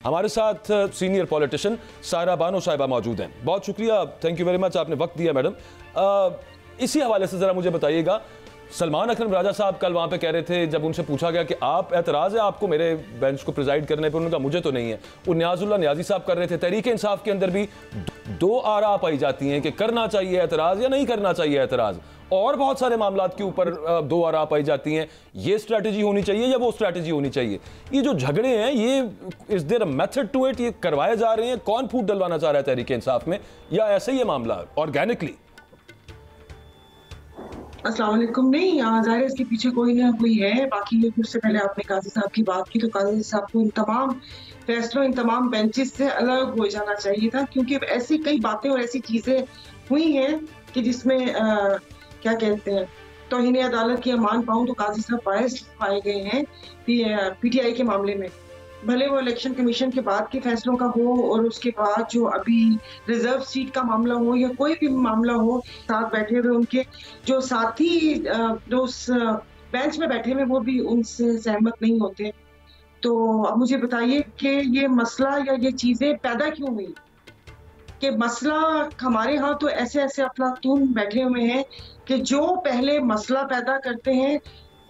हमारे साथ senior politician Saira Bano साहिबा मौजूद हैं। बहुत शुक्रिया, थैंक यू वेरी मच, आपने वक्त दिया मैडम। इसी हवाले से ज़रा मुझे बताइएगा, सलमान अकरम राजा साहब कल वहाँ पे कह रहे थे, जब उनसे पूछा गया कि आप एतराज़ है आपको मेरे बेंच को प्रिजाइड करने पर, उन्होंने कहा मुझे तो नहीं है। वो न्याजुल्लाह न्याजी साहब कर रहे थे। तहरीक इंसाफ के अंदर भी दो आरा पाई जाती हैं कि करना चाहिए एतराज़ या नहीं करना चाहिए एतराज़, और बहुत सारे मामलात के ऊपर दो आरा पाई जाती हैं, ये स्ट्रैटेजी होनी चाहिए या वो स्ट्रैटेजी होनी चाहिए। ये जो झगड़े हैं, ये is there a method to it, ये करवाए जा रहे हैं, कौन फूट डलवाना चाह रहा है तहरीक इंसाफ में, या ऐसे ही ये मामला ऑर्गेनिकली? अस्सलाम वालेकुम। नहीं, ज़ाहिर है इसके पीछे कोई ना कोई है। बाकी ये उससे पहले आपने काजी साहब की बात की, तो काजी साहब को इन तमाम फैसलों, इन तमाम बेंचेस से अलग हो जाना चाहिए था, क्योंकि ऐसी कई बातें और ऐसी चीज़ें हुई हैं कि जिसमें क्या कहते हैं, तौहीन अदालत की मान पाऊँ तो काजी साहब बायस्ड पाए गए हैं पीटीआई के मामले में। भले वो इलेक्शन कमीशन के बाद के फैसलों का हो और उसके बाद जो अभी रिजर्व सीट का मामला हो या कोई भी मामला हो, साथ बैठे हुए उनके जो साथी जो उस बेंच में बैठे हुए वो भी उनसे सहमत नहीं होते। तो अब मुझे बताइए कि ये मसला या ये चीजें पैदा क्यों हुई? कि मसला हमारे यहाँ तो ऐसे ऐसे अफलातून बैठे हुए हैं कि जो पहले मसला पैदा करते हैं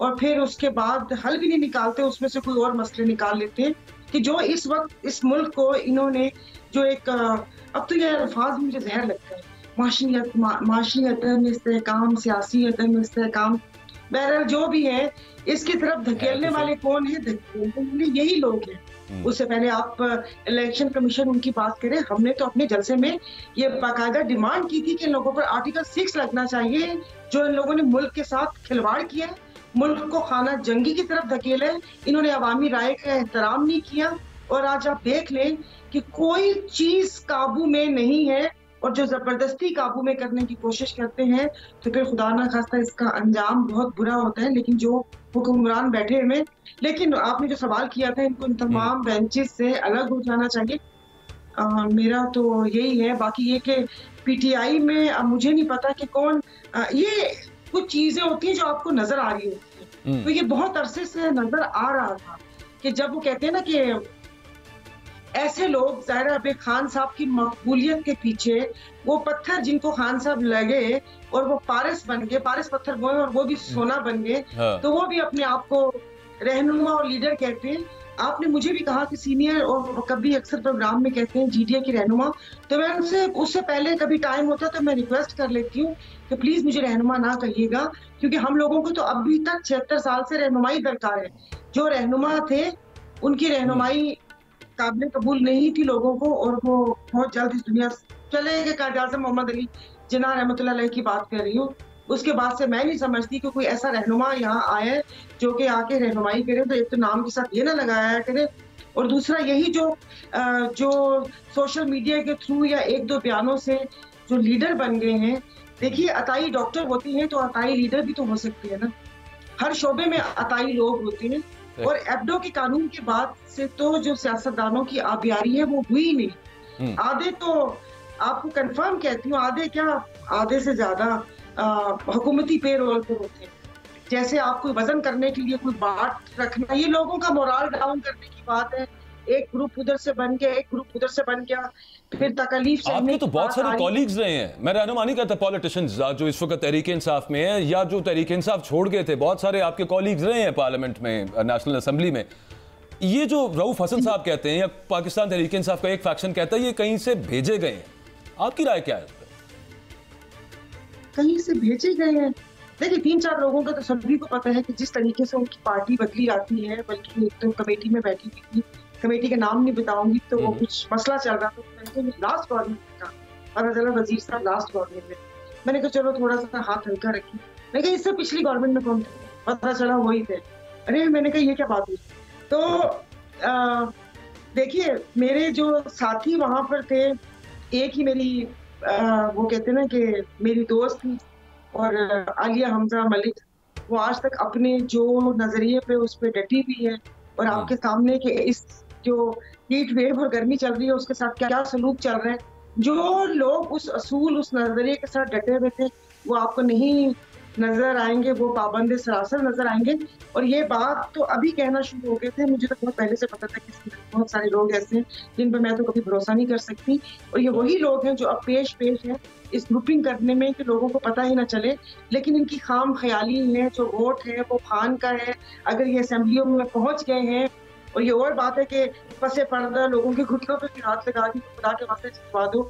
और फिर उसके बाद हल भी नहीं निकालते, उसमें से कोई और मसले निकाल लेते हैं। कि जो इस वक्त इस मुल्क को इन्होंने जो एक अब तो ये अल्फाज मुझे जहर लगता है, माशी अदम इस्तेहकाम, सियासी अदम इस्तेहकाम, बहरहाल जो भी है, इसकी तरफ धकेलने वाले कौन है? धकेलने वाले यही लोग हैं। उससे पहले आप इलेक्शन कमीशन उनकी बात करें, हमने तो अपने जलसे में ये बाकायदा डिमांड की थी कि इन लोगों पर आर्टिकल 6 लगना चाहिए। जो इन लोगों ने मुल्क के साथ खिलवाड़ किया, मुल्क को खाना जंगी की तरफ धकेला, इन्होंने अवामी राय का एहतराम नहीं किया, और आज आप देख लें कि कोई चीज काबू में नहीं है, और जो जबरदस्ती काबू में करने की कोशिश करते हैं तो फिर खुदा ना खास्ता इसका अंजाम बहुत बुरा होता है। लेकिन जो हुक्मरान बैठे हुए, लेकिन आपने जो सवाल किया था, इनको इन तमाम बेंचेस से अलग हो जाना चाहिए। मेरा तो यही है। बाकी ये कि पीटीआई में अब मुझे नहीं पता कि कौन ये कुछ चीजें होती हैं जो आपको नजर आ रही होती है। तो ये बहुत अरसे से नजर आ रहा था कि जब वो कहते हैं ना कि ऐसे लोग, ज़ाहिर है खान साहब की मकबूलियत के पीछे वो पत्थर जिनको खान साहब लगे और वो पारस बन गए, पारस पत्थर वो और वो भी सोना बन गए, तो वो भी अपने आप को रहनुमा और लीडर कहते हैं। आपने मुझे भी कहा कि सीनियर, और कभी अक्सर प्रोग्राम में कहते हैं जीडीए की रहनुमा, तो मैं उनसे उससे पहले कभी टाइम होता तो मैं रिक्वेस्ट कर लेती हूँ कि प्लीज मुझे रहनुमा ना कहिएगा, क्योंकि हम लोगों को तो अभी तक 76 साल से रहनुमाई दरकार है। जो रहनुमा थे उनकी रहनुमाई काबिल कबूल नहीं थी लोगों को, और वो बहुत जल्द इस दुनिया चले गए। कायद आज़म मोहम्मद अली जिन्ना रहमतुल्लाह अलैह की बात कर रही हूँ। उसके बाद से मैं नहीं समझती कि कोई ऐसा रहनुमा यहाँ आया है जो कि आके रहनुमाई करे। तो एक तो नाम के साथ ये ना लगाया करे, और दूसरा यही जो सोशल मीडिया के थ्रू या एक दो बयानों से जो लीडर बन गए हैं। देखिए, अताई डॉक्टर होती हैं तो अताई लीडर भी तो हो सकती है ना। हर शोबे में अताई लोग होते हैं, और एब्डो के कानून के बाद से तो जो सियासतदानों की आबियारी है वो हुई नहीं। आधे तो आपको कंफर्म कहती हूँ, आधे क्या, आधे से ज्यादा हुकूमती पे रोल पर होते हैं। जैसे आपको वजन करने के लिए कोई बाट रखना, ये लोगों का मोरल डाउन करने की बात है। एक ग्रुप उधर से बन गया, एक ग्रुप उधर से बन गया, फिर तकलीफ से। आपके तो बहुत सारे कॉलीग्स रहे हैं, मैं रहनुमा नहीं कहता पॉलिटिशियंस जो इस वक्त तहरीक इंसाफ में है या जो तहरीक इंसाफ छोड़ गए थे, बहुत सारे आपके कॉलीग्स रहे हैं पार्लियामेंट में, नेशनल असेंबली में। ये जो रऊफ हसन साहब कहते हैं या पाकिस्तान तहरीक इंसाफ का एक फैक्शन कहता है ये कहीं से भेजे गए हैं, आपकी राय क्या है? कहीं से भेजे गए हैं? देखिए, 3-4 लोगों का तो सभी को पता है कि जिस तरीके से उनकी पार्टी बदली जाती है, बल्कि एक तो कमेटी में बैठी हुई थी, कमेटी का नाम नहीं बताऊंगी, तो वो कुछ मसला चल रहा था लास्ट गवर्नमेंट का, पता चला वजीर साहब लास्ट गवर्नमेंट में। मैंने कहा चलो थोड़ा सा हाथ हल्का रखिए। मैंने कहा इससे पिछली गवर्नमेंट में कौन थे? पता चला वही थे। अरे मैंने कहा ये क्या बात हुई? तो देखिए, मेरे जो साथी वहां पर थे, एक ही मेरी वो कहते ना कि मेरी दोस्त थी, और आलिया हमजा मलिक, वो आज तक अपने जो नजरिए पे उस पर डटी हुई है, और आपके सामने कि इस जो हीट वेव और गर्मी चल रही है उसके साथ क्या सलूक चल रहा है। जो लोग उस असूल, उस नजरिए के साथ डटे हुए थे, वो आपको नहीं नजर आएंगे, वो पाबंद सरासर नजर आएंगे। और ये बात तो अभी कहना शुरू हो गए थे, मुझे तो बहुत पहले से पता था कि बहुत सारे लोग ऐसे हैं जिन पर मैं तो कभी भरोसा नहीं कर सकती। और ये वही लोग हैं जो अब पेश हैं इस ग्रुपिंग करने में कि लोगों को पता ही ना चले, लेकिन इनकी खाम ख्याली है। जो वोट है वो खान का है। अगर ये असेंबलियों में पहुंच गए हैं, और ये और बात है कि पसे पर्दा लोगों के घुटनों पे भी हाथ लगा दी, खुदा के वास्ते जितवा दो,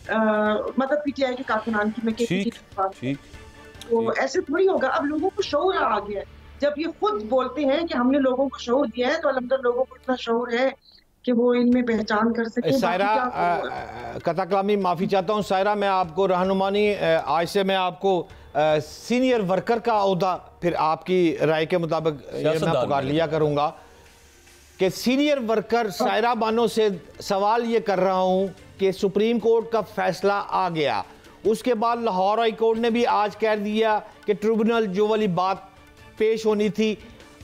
मतलब पीटीआई के कारकुनान की मैं कहती, तो ऐसे थोड़ी होगा। अब लोगों को शऊर आ गया है, जब ये खुद बोलते हैं कि हमने लोगों को शऊर दिया है, तो अल्हम्दुलिल्लाह लोगों को इतना शऊर है कि वो इनमें पहचान कर सके। सायरा, कथा कलामी माफ़ी चाहता हूँ सायरा, मैं आपको रहनुमानी आज से मैं आपको सीनियर वर्कर का ओहदा फिर आपकी राय के मुताबिक मैं पुकार लिया करूँगा कि सीनियर वर्कर सायरा बानो से सवाल ये कर रहा हूँ कि सुप्रीम कोर्ट का फैसला आ गया, उसके बाद लाहौर हाई कोर्ट ने भी आज कह दिया कि ट्रिब्यूनल जो वाली बात पेश होनी थी।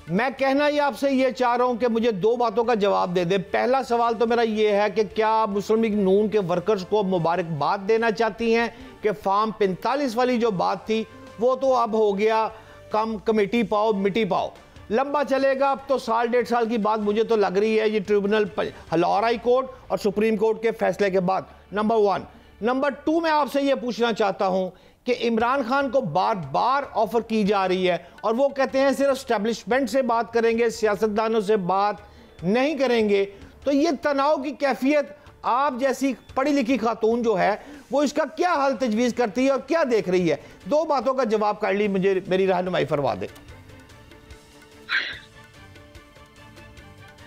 मैं कहना ये आपसे ये चाह रहा हूं कि मुझे दो बातों का जवाब दे दे। पहला सवाल तो मेरा ये है कि क्या आप मुस्लिम लीग नून के वर्कर्स को मुबारकबाद देना चाहती हैं कि फार्म 45 वाली जो बात थी वो तो अब हो गया, कम कमेटी पाओ मिट्टी पाओ, लंबा चलेगा अब तो साल 1.5 साल की बात मुझे तो लग रही है ये ट्रिब्यूनल लाहौर हाई कोर्ट और सुप्रीम कोर्ट के फैसले के बाद। नंबर 1। नंबर 2, मैं आपसे ये पूछना चाहता हूं कि इमरान खान को बार बार ऑफर की जा रही है और वो कहते हैं सिर्फ एस्टेब्लिशमेंट से बात करेंगे, सियासतदानों से बात नहीं करेंगे। तो ये तनाव की कैफियत आप जैसी पढ़ी लिखी खातून जो है वो इसका क्या हल तजवीज़ करती है और क्या देख रही है? दो बातों का जवाब कर ली, मुझे मेरी रहनुमाई फरमा दे।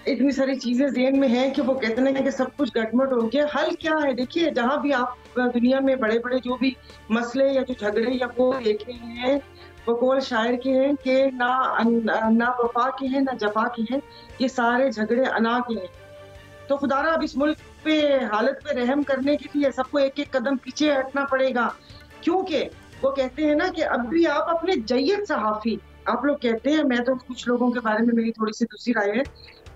इतनी सारी चीजें ज़हन में हैं कि वो कहते हैं कि सब कुछ गटमट हो गया। हल क्या है? देखिए, जहां भी आप दुनिया में बड़े बड़े जो भी मसले या जो झगड़े या वो देख रहे हैं, वो कौल शायर के हैं कि ना वफा के हैं ना जफा के हैं, ये सारे झगड़े अना के हैं। तो खुदारा अब इस मुल्क पे हालत पे रहम करने के लिए सबको एक एक कदम पीछे हटना पड़ेगा, क्योंकि वो कहते हैं ना कि अब भी आप अपने जय्यद सहाफी, आप लोग कहते हैं, मैं तो कुछ लोगों के बारे में मेरी थोड़ी सी दूसरी राय है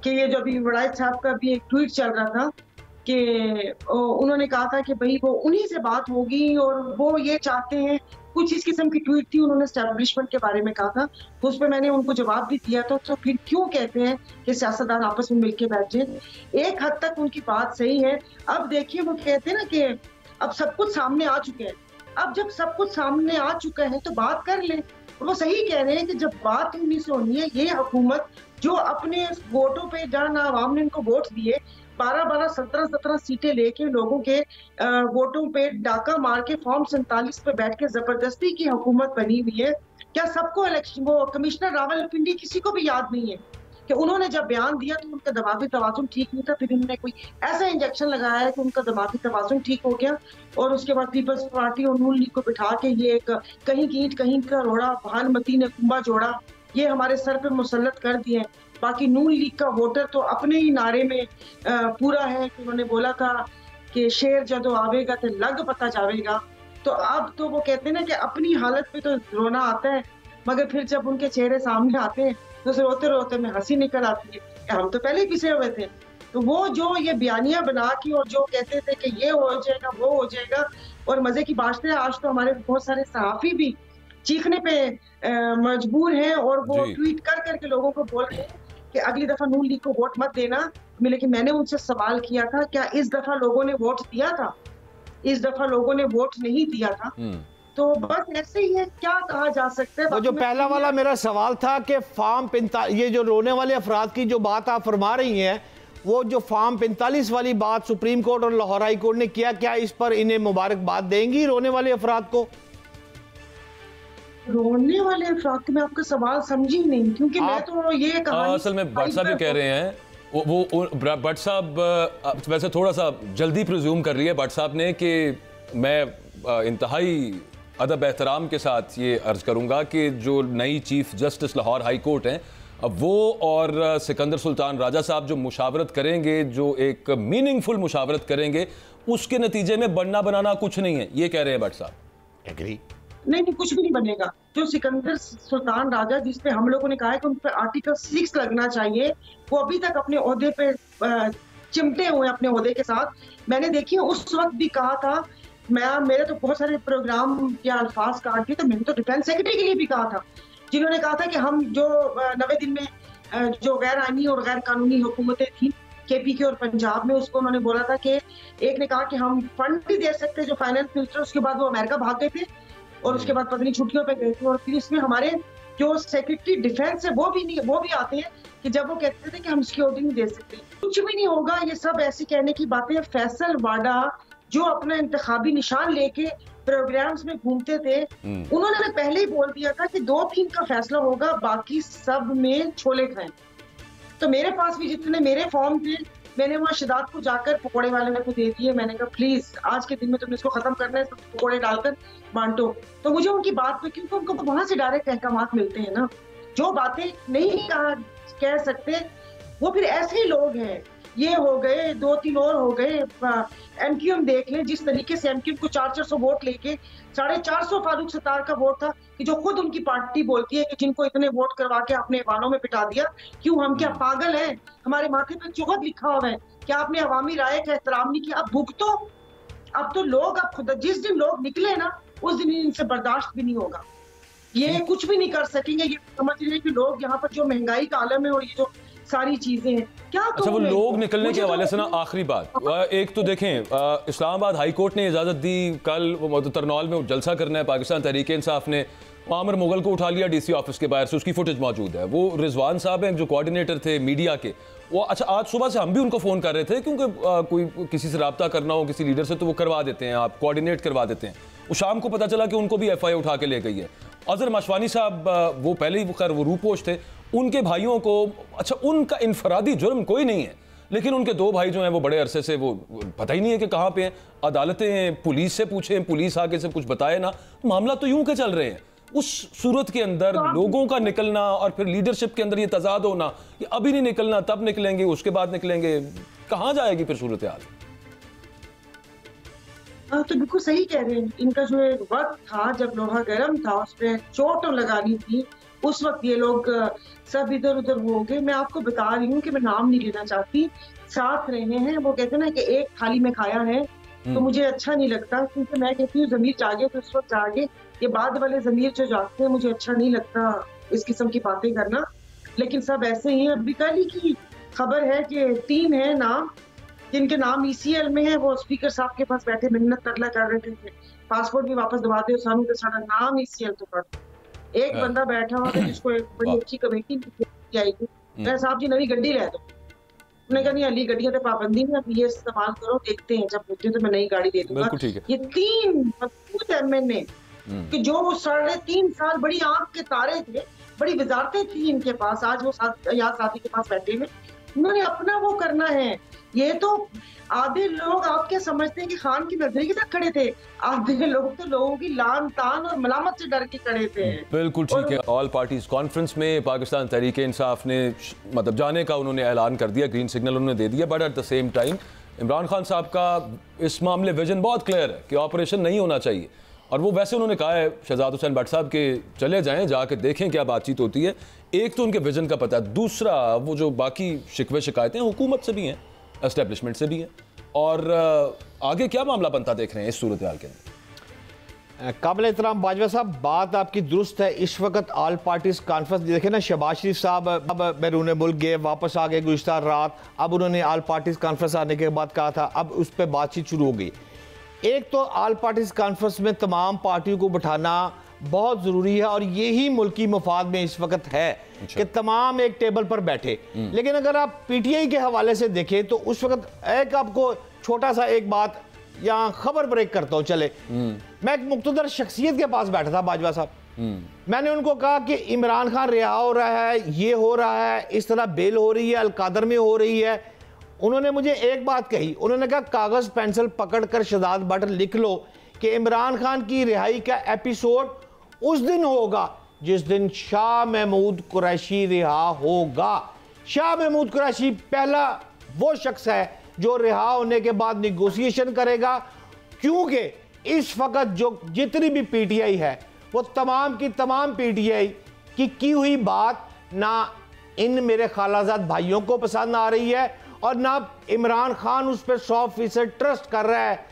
कि ये जो अभी वड़ाइद साहब का भी एक ट्वीट चल रहा था कि उन्होंने कहा था कि भाई वो उन्हीं से बात होगी और वो ये चाहते हैं, कुछ इस किस्म की ट्वीट थी, उन्होंने एस्टेब्लिशमेंट के बारे में कहा था। तो उस पर मैंने उनको जवाब भी दिया था। तो फिर क्यों कहते हैं कि सियासतदान आपस में मिलके बैठे? एक हद तक उनकी बात सही है। अब देखिए, वो कहते हैं ना कि अब सब कुछ सामने आ चुके हैं। अब जब सब कुछ सामने आ चुका है तो बात कर ले। वो सही कह रहे हैं कि जब बात उन्हीं से होनी है, ये हुकूमत जो अपने वोटों पे जहाँ आवाम ने इनको वोट दिए, 12-12, 17-17 सीटें लेके लोगों के वोटों पे डाका मार के फॉर्म 47 पे बैठ के जबरदस्ती की हुकूमत बनी हुई है। क्या सबको इलेक्शन, वो कमिश्नर रावलपिंडी किसी को भी याद नहीं है कि उन्होंने जब बयान दिया तो उनका दिमागी तवाज़ुन ठीक नहीं था, फिर उन्होंने कोई ऐसा इंजेक्शन लगाया है कि उनका दिमागी तवाज़ुन ठीक हो गया और उसके बाद पीपल्स पार्टी और नून लीग को बिठा के ये एक कहीं की ईंट कहीं का रोड़ा, भानुमती ने कुंभा जोड़ा, ये हमारे सर पे मुसल्लत कर दिए। बाकी नून लीग का वोटर तो अपने ही नारे में पूरा है कि उन्होंने बोला था कि शेर जदों आवेगा तो लग पता जावेगा। तो अब तो वो कहते हैं ना कि अपनी हालत पे तो रोना आता है, मगर फिर जब उनके चेहरे सामने आते हैं तो रोते रोते में हंसी निकल आती है। हम तो पहले ही पिछे हुए थे। तो वो जो ये बयानियां बना के और जो कहते थे कि ये हो जाएगा वो हो जाएगा, और मजे की बात है आज तो हमारे बहुत सारे सहाफी भी चीखने पे मजबूर हैं और वो ट्वीट कर करके लोगों को बोल रहे हैं कि अगली दफा नून लीग को वोट मत देना। लेकिन मैंने उनसे सवाल किया था, क्या इस दफा लोगों ने वोट दिया था? इस दफा लोगों ने वोट नहीं दिया था। तो बस ऐसे ही है, क्या कहा जा सकता है। वो जो पहला वाला मेरा सवाल था कि फार्म 45, ये जो रोने वाले अफराद की जो बात आप फरमा रही हैं, वो जो फार्म 45 वाली बात सुप्रीम कोर्ट और लाहौर हाई कोर्ट ने किया, क्या इस पर इन्हें मुबारकबाद देंगी रोने वाले अफराद को? रोने वाले अफराद को मैं आपका सवाल समझी नहीं, क्योंकि मैं तो ये कहानी असल में भट्ट साहब ये कह रहे हैं, वो भट्ट साहब वैसे थोड़ा सा जल्दी प्रिज्यूम कर रही है भट्ट साहब ने कि मैं इंतहाई अदब एहतराम के साथ ये अर्ज करूंगा कि जो नई chief justice Lahore high court हैं, अब वो और सिकंदर सुल्तान राजा साहब जो मुशावरत करेंगे, जो एक मीनिंगफुल मुशावरत करेंगे, उसके नतीजे में बनना बनाना कुछ नहीं है, ये कह रहे हैं भट्ट साहब। एग्री? नहीं, कुछ भी नहीं बनेगा। जो सिकंदर सुल्तान राजा जिसपे हम लोगों ने कहा है कि उन पर आर्टिकल 6 लगना चाहिए, वो अभी तक अपने ओहदे पे चिमटे हुए अपने ओहदे के साथ। मैंने देखिए उस वक्त भी कहा था मेरे तो बहुत सारे प्रोग्राम के अल्फाज काट दिए, तो मैंने तो डिफेंस सेक्रेटरी के लिए भी कहा था, जिन्होंने कहा था कि हम जो 90 दिन में जो गैर आईनी और गैर कानूनी हुकूमतें थी केपीके और पंजाब में, उसको उन्होंने बोला था कि एक ने कहा कि हम फंड भी दे सकते जो फाइनेंस मिनिस्टर, उसके बाद वो अमेरिका भाग गए थे और उसके बाद पता नहीं छुट्टियों पे गए थे। और फिर इसमें हमारे जो सेक्रेटरी डिफेंस है वो भी आते हैं कि जब वो कहते थे कि हम सिक्योरिटी नहीं दे सकते। कुछ भी नहीं होगा, ये सब ऐसे कहने की बातें। फैसल वाडा जो अपना इंतखाबी निशान लेके प्रोग्राम्स में घूमते थे, उन्होंने पहले ही बोल दिया था कि 2-3 का फैसला होगा, बाकी सब में छोले खाएं। तो मेरे पास भी जितने मेरे फॉर्म थे, मैंने वहाँ शदाद को जाकर पकौड़े वाले को दे दिए। मैंने कहा प्लीज आज के दिन में तुमने इसको खत्म करना है, तो पकौड़े डालकर बांटो। तो मुझे उनकी बात पे, क्योंकि उनको वहां से डायरेक्ट अहकामात मिलते हैं ना, जो बातें नहीं कह सकते वो फिर ऐसे ही लोग हैं। ये हो गए, 2-3 और हो गए। एमक्यूएम देख लें, जिस तरीके से एमक्यूएम को 400 वोट लेके 450 फारूक सत्तार का वोट था, कि जो खुद उनकी पार्टी बोलती है कि जिनको इतने वोट करवा के अपने वालों में पिटा दिया। क्यों, हम क्या पागल हैं? हमारे माथे पे चुगत लिखा हुआ है कि आपने अवामी राय का एहतराम नहीं किया। अब भुगतो। अब तो लोग, अब खुद जिस दिन लोग निकले ना, उस दिन इनसे बर्दाश्त भी नहीं होगा। ये कुछ भी नहीं कर सकेंगे। ये समझ रहे हैं कि लोग यहाँ पर जो महंगाई का आलम है और ये जो सारी चीजें हैं, क्या अच्छा वो लोग निकलने के हवाले से ना आखिरी बात, एक तो देखें इस्लामाबाद हाई कोर्ट ने इजाज़त दी, कल तरनौल में जलसा करना है पाकिस्तान तहरीक इंसाफ ने, आमिर मुगल को उठा लिया डीसी ऑफिस के बाहर से, उसकी फुटेज मौजूद है। वो रिजवान साहब हैं जो कोऑर्डिनेटर थे मीडिया के, वो अच्छा आज सुबह से हम भी उनको फ़ोन कर रहे थे, क्योंकि कोई किसी से रब्ता करना हो किसी लीडर से तो वो करवा देते हैं, आप कोऑर्डिनेट करवा देते हैं। वो शाम को पता चला कि उनको भी FIA उठा के ले गई है। अजहर मशवानी साहब वो पहले ही खैर वो रूपोश थे, उनके भाइयों को, अच्छा उनका इनफरादी जुर्म कोई नहीं है, लेकिन उनके 2 भाई जो हैं वो बड़े अरसे से वो पता ही नहीं है कि कहाँ पे हैं। अदालतें पुलिस से पूछें, पुलिस आके से कुछ बताए ना, मामला तो यूं के चल रहे हैं। उस सूरत के अंदर लोगों का निकलना और फिर लीडरशिप के अंदर ये तजाद होना, ये अभी नहीं निकलना तब निकलेंगे, उसके बाद निकलेंगे, कहाँ जाएगी फिर सूरत हाल? तो बिल्कुल सही कह रहे हैं। इनका जो एक वक्त था जब लोहा गर्म था, उस पर चोट लगानी थी, उस वक्त ये लोग सब इधर उधर हो गए। मैं आपको बता रही हूँ कि मैं नाम नहीं लेना चाहती, साथ रहे हैं। वो कहते हैं ना कि एक थाली में खाया है, तो मुझे अच्छा नहीं लगता, क्योंकि मैं कहती हूँ जमीर जागे तो इस वक्त जागे। ये बाद वाले जमीर जो जागते हैं, मुझे अच्छा नहीं लगता इस किस्म की बातें करना, लेकिन सब ऐसे ही हैं। अभी कल ही की खबर है कि 3 है नाम जिनके नाम ECL में है, वो स्पीकर साहब के पास बैठे मिन्नत तरला कर रहे थे, पासपोर्ट भी वापस दबा दे सानू के सारा नाम ECL तो कर। एक बंदा बैठा हुआ था जिसको एक बड़ी अच्छी कमेटी आई थी, मैं साहब जी नई गड्डी ले दो। उन्होंने कहा नहीं अली गड्डियां पे पाबंदी है, अब ये इस्तेमाल करो, देखते हैं जब होते तो मैं नई गाड़ी दे दूंगा। ये 3 मजबूत MNA कि जो वो 3.5 साल बड़ी आंख के तारे थे, बड़ी वजारतें थी इनके पास, आज वो यहाँ साथी के पास बैठे हुए, उन्होंने अपना वो करना है। ये तो आधे लोग आप क्या समझते हैं कि खान की नजरी के साथ खड़े थे, आधे लोग तो लोगों की लान तान और मलामत से डर के खड़े थे। बिल्कुल ठीक है। ऑल पार्टीज कॉन्फ्रेंस में पाकिस्तान तहरीक इंसाफ ने मतलब जाने का उन्होंने ऐलान कर दिया, ग्रीन सिग्नल उन्होंने दे दिया, but at the same time Imran Khan साहब का इस मामले विजन बहुत क्लियर है कि ऑपरेशन नहीं होना चाहिए, और वो वैसे उन्होंने कहा है शहजाद हुसैन भट्ट साहब के चले जाएं, जाके देखें क्या बातचीत होती है। एक तो उनके विजन का पता है, दूसरा वो जो बाकी शिकवे शिकायतें हुकूमत से भी हैं, एस्टेब्लिशमेंट से भी हैं, और आगे क्या मामला बनता देख रहे हैं इस सूरत हाल के अंदर? काबिल एहतराम बाजवा साहब, बात आपकी दुरुस्त है। इस वक्त ऑल पार्टीज कॉन्फ्रेंस देखें ना, शहबाज शरीफ साहब अब बैरून मुल्क गए, वापस आ गए गुज़िश्ता रात, अब उन्होंने ऑल पार्टीज कॉन्फ्रेंस आने के बाद कहा था, अब उस पर बातचीत शुरू हो गई। एक तो ऑल पार्टीज कॉन्फ्रेंस में तमाम पार्टियों को बिठाना बहुत ज़रूरी है, और यही मुल्की मफाद में इस वक्त है कि तमाम एक टेबल पर बैठे। लेकिन अगर आप PTI के हवाले से देखें तो उस वक्त एक आपको छोटा सा एक बात यहाँ खबर ब्रेक करता हूँ, चले मैं एक मुख्तदर शख्सियत के पास बैठा था बाजवा साहब, मैंने उनको कहा कि इमरान खान रिहा हो रहा है, ये हो रहा है, इस तरह बेल हो रही है, अलकादर में हो रही है। उन्होंने मुझे एक बात कही, उन्होंने कहा कागज पेंसिल पकड़कर शहजाद भट्ट लिख लो कि इमरान खान की रिहाई का एपिसोड उस दिन होगा जिस दिन शाह महमूद कुरैशी रिहा होगा। शाह महमूद कुरैशी पहला वो शख्स है जो रिहा होने के बाद निगोशिएशन करेगा, क्योंकि इस वक्त जो जितनी भी PTI है वो तमाम की तमाम PTI की हुई बात ना इन मेरे खालाजाद भाइयों को पसंद आ रही है, और ना इमरान खान उस पर 100% ट्रस्ट कर रहा है।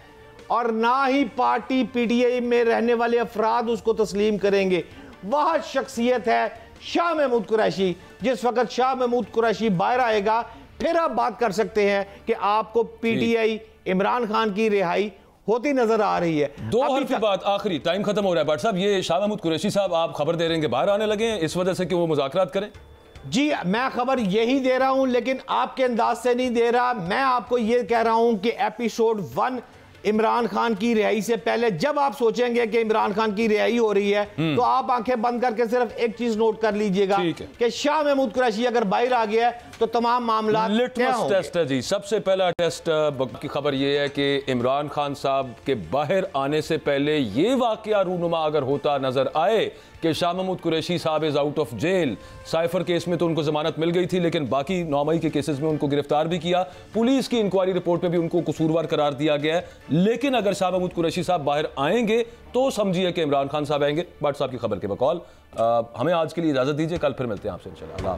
और ना ही पार्टी पीटीआई में रहने वाले अफराद उसको तस्लीम करेंगे। वह शख्सियत है शाह महमूद कुरैशी। जिस वक्त शाह महमूद कुरैशी बाहर आएगा फिर आप बात कर सकते हैं कि आपको पीटीआई इमरान खान की रिहाई होती नजर आ रही है। दो हल्की बात, आखिरी टाइम खत्म हो रहा है बट साहब, ये शाह महमूद कुरैशी साहब आप खबर दे रहे हैं कि बाहर आने लगे हैं इस वजह से कि वो मुज़ाकरात करें? जी मैं खबर यही दे रहा हूं लेकिन आपके अंदाज से नहीं दे रहा। मैं आपको यह कह रहा हूं कि एपिसोड 1 इमरान खान की रिहाई से पहले जब आप सोचेंगे कि इमरान खान की रिहाई हो रही है तो आप आंखें बंद करके सिर्फ एक चीज नोट कर लीजिएगा कि शाह महमूद कुरैशी अगर बाहर आ गया है तो तमाम मामला लिटमस टेस्ट है जी। सबसे पहला टेस्ट की खबर यह है कि इमरान खान साहब के बाहर आने से पहले ये वाकया रूनुमा अगर होता नजर आए कि शाह महमूद कुरैशी साहब is out of jail. Cipher case में तो उनको जमानत मिल गई थी लेकिन बाकी 9 मई के केसेस में उनको गिरफ्तार भी किया, पुलिस की इंक्वायरी रिपोर्ट में भी उनको कसूरवार करार दिया गया है। लेकिन अगर शाह महमूद कुरैशी साहब बाहर आएंगे तो समझिए कि इमरान खान साहब आएंगे। भट्ट साहब की खबर के बकौल हमें आज के लिए इजाजत दीजिए, कल फिर मिलते हैं आपसे इंशाल्लाह।